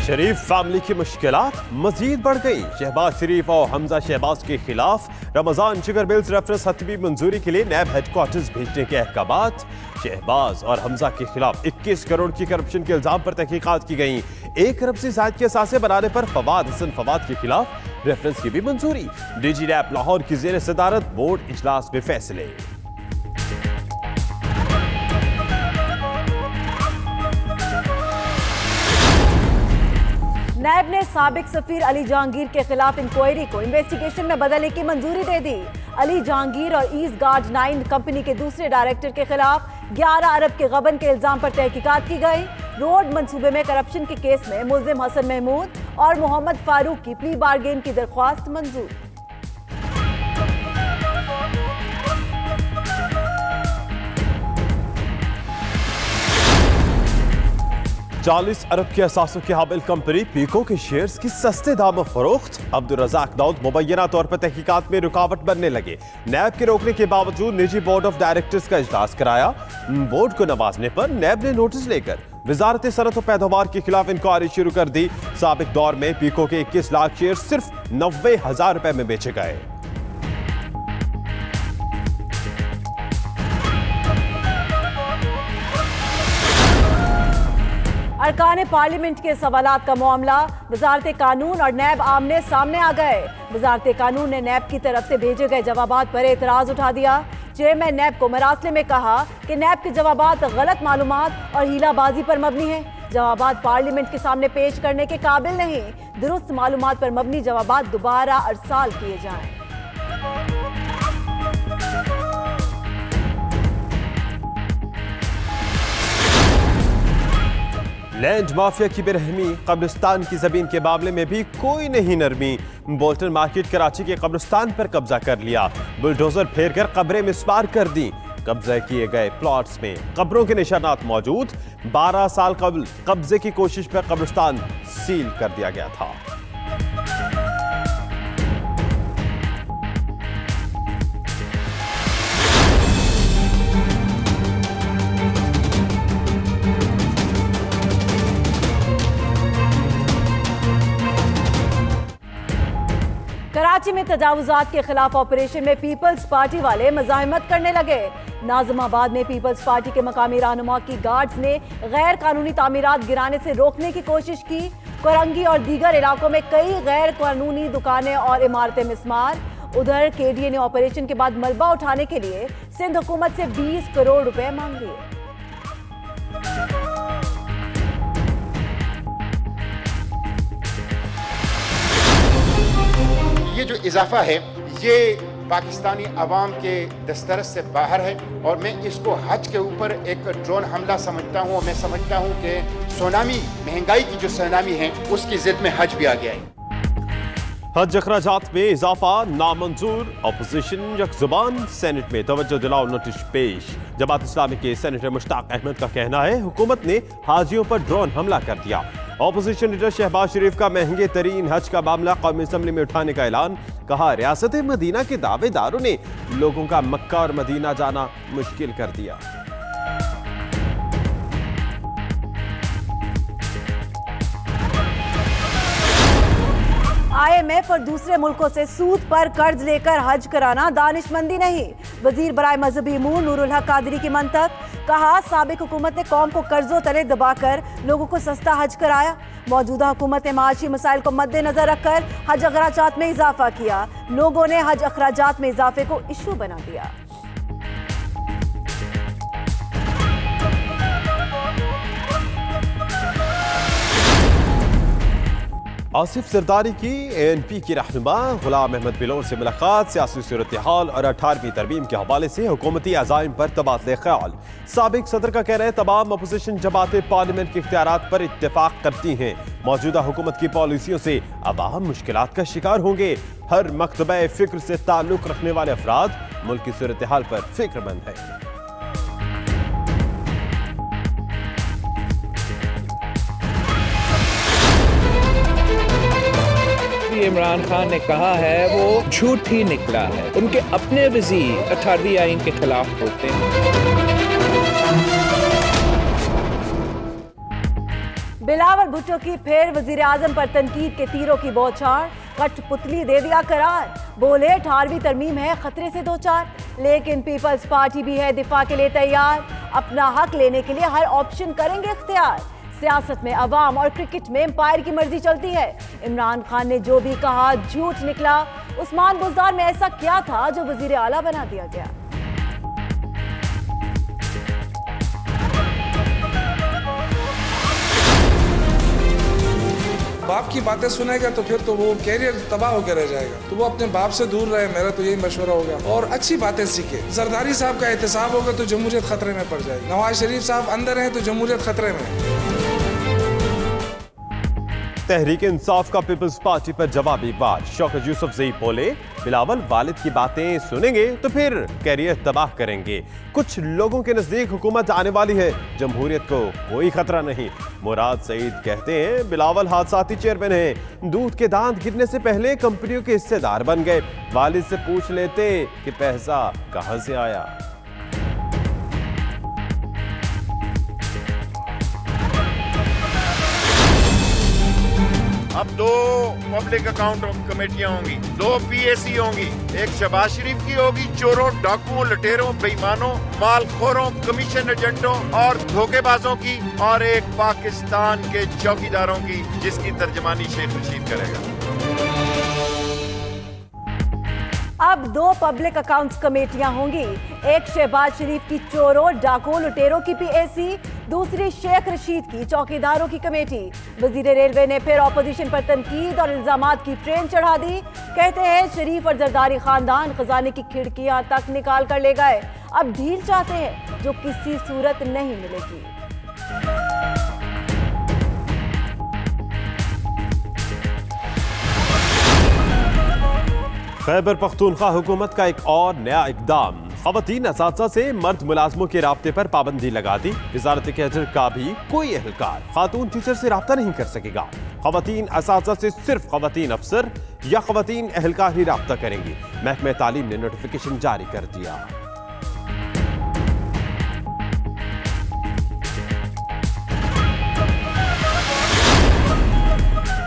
शरीफ family की मुश्किलात मजीद बढ़ गई। शहबाज शरीफ और हमजा शहबाज के खिलाफ रमजान शुगर मिल्स रेफरेंस हतमी मंजूरी के लिए नैब हेडक्वार्टर्स भेजने के अहकामात। शहबाज और हमजा के खिलाफ 21 करोड़ की करप्शन के इल्जाम पर तहकीकात की गई। 1 अरब से ज्यादा के असासे बनाने पर फवाद हसन फवाद के खिलाफ रेफरेंस की भी मंजूरी। डीजी नैब लाहौर की जेर सदारत बोर्ड इजलास में फैसले। नैब ने साबिक सफीर अली जहांगीर के खिलाफ इंक्वायरी को इन्वेस्टिगेशन में बदलने की मंजूरी दे दी। अली जहांगीर और ईस्ट गार्ड 9 कंपनी के दूसरे डायरेक्टर के खिलाफ 11 अरब के गबन के इल्जाम पर तहकीकात की गई। रोड मंसूबे में करप्शन के केस में मुल्जिम हसन महमूद और मोहम्मद फारूक की प्ली बार्गेन की दरख्वास्त मंजूर। 40 अरब के असासों की हामिल कंपनी पीको के शेयर्स की सस्ते दामों फरोख्त। अब्दुल रज़ाक दाऊद मुबैना तौर पर तहकीकात में रुकावट बनने लगे। नैब के रोकने के बावजूद निजी बोर्ड ऑफ डायरेक्टर्स का इजलास कराया। बोर्ड को नवाजने पर नैब ने नोटिस लेकर वजारत सनत और पैदावार के खिलाफ इंक्वायरी शुरू कर दी। साबिक दौर में पीको के 21 लाख शेयर सिर्फ 90,000 रुपए में बेचे गए। अरकान पार्लियामेंट के सवालात का मामला। वजारत कानून और नैब आमने सामने आ गए। वजारत कानून ने नैब की तरफ से भेजे गए जवाबात पर एतराज उठा दिया। चेयरमैन नैब को मरासले में कहा कि नैब के जवाबात गलत मालूमात और हीलाबाजी पर मबनी हैं। जवाबात पार्लियामेंट के सामने पेश करने के काबिल नहीं। दुरुस्त मालूमात पर मबनी जवाबात दोबारा अरसाल किए जाएं। लैंड माफिया की बेरहमी। कब्रिस्तान की जमीन के मामले में भी कोई नहीं नरमी। बोल्टन मार्केट कराची के कब्रिस्तान पर कब्जा कर लिया। बुलडोजर फेर कर कब्रें मिसमार कर दी। कब्जा किए गए प्लॉट्स में कब्रों के निशानात मौजूद। 12 साल कबल कब्जे की कोशिश पर कब्रिस्तान सील कर दिया गया था। कराची में तजावुजात के खिलाफ ऑपरेशन में पीपल्स पार्टी वाले मज़ाहमत करने लगे। नाज़िमाबाद में पीपल्स पार्टी के मकामी रहनुमा की गार्ड्स ने गैर कानूनी तामीरात गिराने से रोकने की कोशिश की। कोरंगी और दीगर इलाकों में कई गैर कानूनी दुकानें और इमारतें मिसमार। उधर केडीए ने ऑपरेशन के बाद मलबा उठाने के लिए सिंध हुकूमत से 20 करोड़ रुपए मांग लिए। ये जो इजाफा है ये पाकिस्तानी अवाम के दस्तरस से बाहर है और मैं इसको हज के ऊपर एक ड्रोन हमला समझता हूँ। मैं समझता हूँ कि सुनामी, महंगाई की जो सुनामी है उसकी जिद में हज भी आ गया है। हज अखराजात में इजाफा नामंजूर। अपोजिशन यकजुबान। सेनेट में तवज्जो दिलाओ नोटिस पेश। जमात इस्लामी के सेनेटर मुश्ताक अहमद का कहना है हुकूमत ने हाजियों पर ड्रोन हमला कर दिया। ऑपोजिशन लीडर शहबाज शरीफ का महंगे तरीन हज का मामला कौमी असम्बली में उठाने का ऐलान। कहा रियासत मदीना के दावेदारों ने लोगों का मक्का और मदीना जाना मुश्किल कर दिया। IMF और दूसरे मुल्कों से सूद पर कर्ज लेकर हज कराना दानिशमंदी नहीं। वजीर बराए मजहबी अमूर नूरुल हक कादरी की मंतक। कहा साबिक हुकूमत ने कौम को कर्जों तले दबाकर लोगों को सस्ता हज कराया। मौजूदा हुकूमत ने माशी मसाइल को मद्देनजर रखकर हज अखराजात में इजाफा किया। लोगों ने हज अखराजात में इजाफे को इशू बना दिया। आसिफ जरदारी की ANP की रहनुमा गुलाम अहमद बिलोर से मुलाकात। सियासी सूरत हाल और 18वीं तरमीम के हवाले से हुकूमती अज़ाइम पर तबादले ख्याल। साबिक सदर का कहना है तमाम अपोजिशन जमातें पार्लियामेंट के इख्तियारात पर इत्तेफाक करती हैं। मौजूदा हुकूमत की पॉलिसियों से अवाम मुश्किलात का शिकार होंगे। हर मकतबे फिक्र से ताल्लुक रखने वाले अफराद मुल्क की सूरत हाल पर फिक्रमंद हैं। इमरान खान ने कहा है वो झूठ ही निकला है। उनके अपने वज़ीर 18वीं आइन के खिलाफ होते हैं। बिलावल भुट्टो की फिर वजीर आजम पर तनकीद के तीरों की बौछार, कठपुतली दे दिया करार। बोले 18वीं तरमीम है खतरे से दो चार, लेकिन पीपल्स पार्टी भी है दिफा के लिए तैयार। अपना हक लेने के लिए हर ऑप्शन करेंगे इख्तियार। सियासत में अवाम और क्रिकेट में एम्पायर की मर्जी चलती है। इमरान खान ने जो भी कहा झूठ निकला। उस्मान बुज़दार में ऐसा क्या था जो वजीर आला बना दिया गया? बाप की बातें सुनेगा तो फिर तो वो कैरियर तबाह होकर रह जाएगा। तो वो अपने बाप से दूर रहे, मेरा तो यही मशवरा होगा, और अच्छी बातें सीखे। जरदारी साहब का एहतसाब होगा तो जमहूरियत खतरे में पड़ जाएगी। नवाज शरीफ साहब अंदर हैं तो जमहूरियत खतरे में। तहरीक इंसाफ का पीपल्स पार्टी पर जवाबी वार। शौकत यूसुफजई बोले बिलावल वालिद की बातें सुनेंगे तो फिर कैरियर तबाह करेंगे। कुछ लोगों के नजदीक हुकूमत आने वाली है, जमहूरियत को कोई खतरा नहीं। मुराद सईद कहते हैं बिलावल हादसाती चेयरमैन हैं, दूध के दांत गिरने से पहले कंपनियों के हिस्सेदार बन गए। वालिद से पूछ लेते कि पैसा कहां से आया। अब 2 पब्लिक अकाउंट कमेटियां होंगी, 2 PAC होंगी। एक शहबाज शरीफ की होगी चोरों, डाकुओं, लुटेरों, बेईमानों, मालखोरों, कमीशन एजेंटों और धोखेबाजों की, और एक पाकिस्तान के चौकीदारों की, जिसकी तर्जमानी शेख रशीद करेगा। अब 2 पब्लिक अकाउंट्स कमेटियां होंगी, एक शहबाज शरीफ की चोरों, डाकुओं, लुटेरों की PAC, दूसरी शेख रशीद की चौकीदारों की कमेटी। वजीर रेलवे ने फिर ऑपोजिशन पर तनकीद और इल्जामात की ट्रेन चढ़ा दी। कहते हैं शरीफ और जरदारी खानदान खजाने की खिड़कियां तक निकाल कर ले गए, अब ढील चाहते हैं जो किसी सूरत नहीं मिलेगी। खैबर पख्तूनख्वा हुकूमत का एक और नया इकदाम। खवातीन असातिज़ा से मर्द मुलाजमों के राब्ते पर पाबंदी लगा दी। वजारत कैडर का भी कोई एहलकार खातून टीचर से राब्ता नहीं कर सकेगा। खवातीन असातिज़ा से सिर्फ खवातीन अफसर या खवातीन एहलकार ही राब्ता करेंगी। महकमे तालीम ने नोटिफिकेशन जारी कर दिया।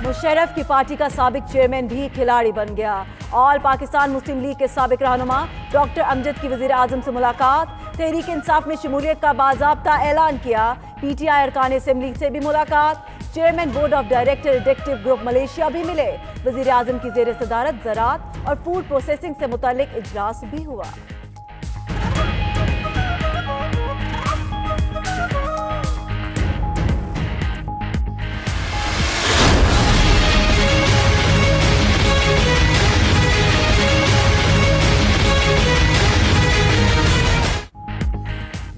मुशर्रफ की पार्टी का साबिक चेयरमैन भी खिलाड़ी बन गया। ऑल पाकिस्तान मुस्लिम लीग के साबिक रहनुमा डॉक्टर अमजद की वजीर आजम से मुलाकात। तहरीक इंसाफ में शमूलियत का बाज़ाब्ता ऐलान किया। PTI अरकान असेंबली से भी मुलाकात। Chairman board of director addictive group Malaysia भी मिले। वजीर आजम की जेर सदारत ज़राअत और फूड प्रोसेसिंग से मुतालिक इजलास भी हुआ।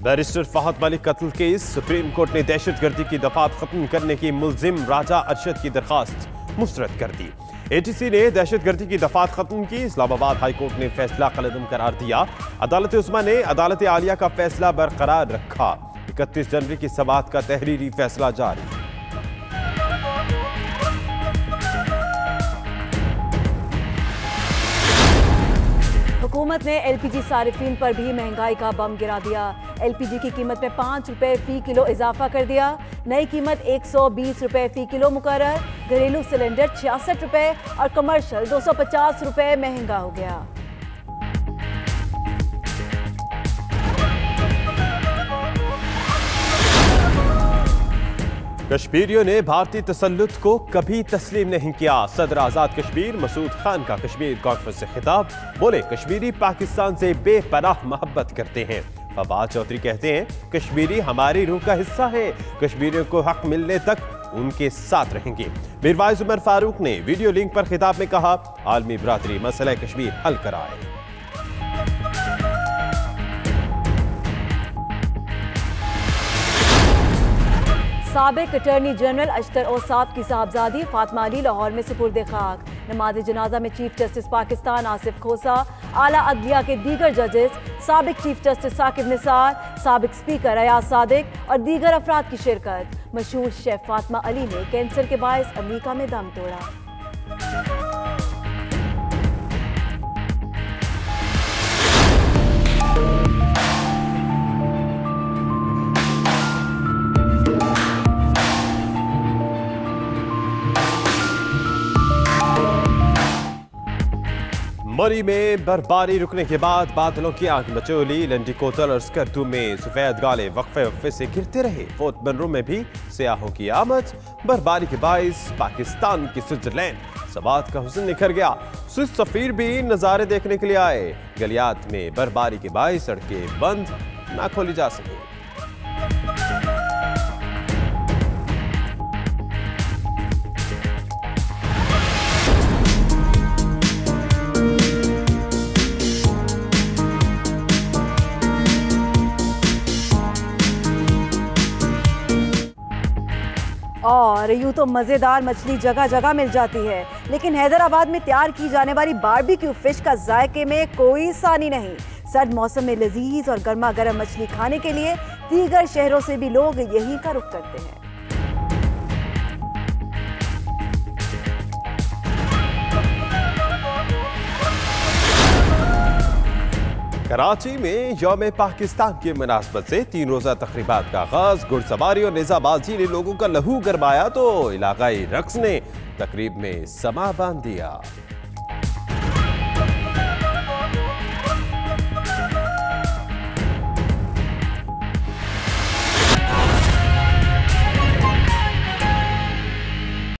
बैरिस्टर फहद मलिक कत्ल केस। सुप्रीम कोर्ट ने दहशतगर्दी की दफात खत्म करने की मुल्जिम राजा अरशद की दरखास्त मुस्तरद कर दी। ATC ने दहशतगर्दी की दफात खत्म की। इस्लामाबाद हाई कोर्ट ने फैसला कलअदम करार दिया। अदालत उस्मा ने अदालत आलिया का फैसला बरकरार रखा। 31 जनवरी की समाअत का तहरीरी फैसला जारी। हुकूमत ने LPG सारिफीन पर भी महंगाई का बम गिरा दिया। LPG की कीमत में 5 रुपए फी किलो इजाफा कर दिया। नई कीमत 120 रुपए फी किलो मुकर्रर। घरेलू सिलेंडर 66 रुपए और कमर्शियल 250 रुपए महंगा हो गया। कश्मीरियों ने भारतीय तसल्लुत को कभी तस्लीम नहीं किया। सदर आजाद कश्मीर मसूद खान का कश्मीर कॉन्फ्रेंस से खिताब। बोले कश्मीरी पाकिस्तान से बेपनाह मोहब्बत करते हैं। फवाद चौधरी कहते हैं कश्मीरी हमारी रूह का हिस्सा है, कश्मीरियों को हक मिलने तक उनके साथ रहेंगे। मीरवाइज उमर फारूक ने वीडियो लिंक पर खिताब में कहा आलमी बरादरी मसला कश्मीर हल कराए। साबिक अटॉर्नी जनरल अशतर औसाफ की साहबजादी फातिमा अली लाहौर में सुपुर्द खाक। नमाज जनाजा में चीफ जस्टिस पाकिस्तान आसिफ खोसा, आला अदलिया के दीगर जजेस, साबिक चीफ जस्टिस साकिब निसार, साबिक स्पीकर अयाज सादिक और दीगर अफराद की शिरकत। मशहूर शेफ फातिमा अली ने कैंसर के बायस अमेरिका में दम तोड़ा। मरी में बर्फबारी रुकने के बाद बादलों की आंख मचोली। लंडी कोतल और स्कर्दू में सफेद गाले वक्फे से गिरते रहे। फोर्ट बनरों में भी सियाहों की आमद। बर्फबारी के बाइस पाकिस्तान की स्विट्जरलैंड सवात का हुस्न निखर गया। स्विस सफीर भी नजारे देखने के लिए आए। गलियात में बर्फबारी के बाइस सड़कें बंद ना खोली जा सके। और यूं तो मजेदार मछली जगह जगह मिल जाती है, लेकिन हैदराबाद में तैयार की जाने वाली बारबेक्यू फिश का जायके में कोई सानी नहीं। सर्द मौसम में लजीज और गर्मा गर्म मछली खाने के लिए दीगर शहरों से भी लोग यहीं का रुख करते हैं। कराची में यौम पाकिस्तान की मुनासबत से 3 रोजा तकरीबात का आगाज। घुड़सवारी और नेजाबाजी ने लोगों का लहू गरमाया तो इलाकाई रक्स ने तकरीब में समा बांध दिया।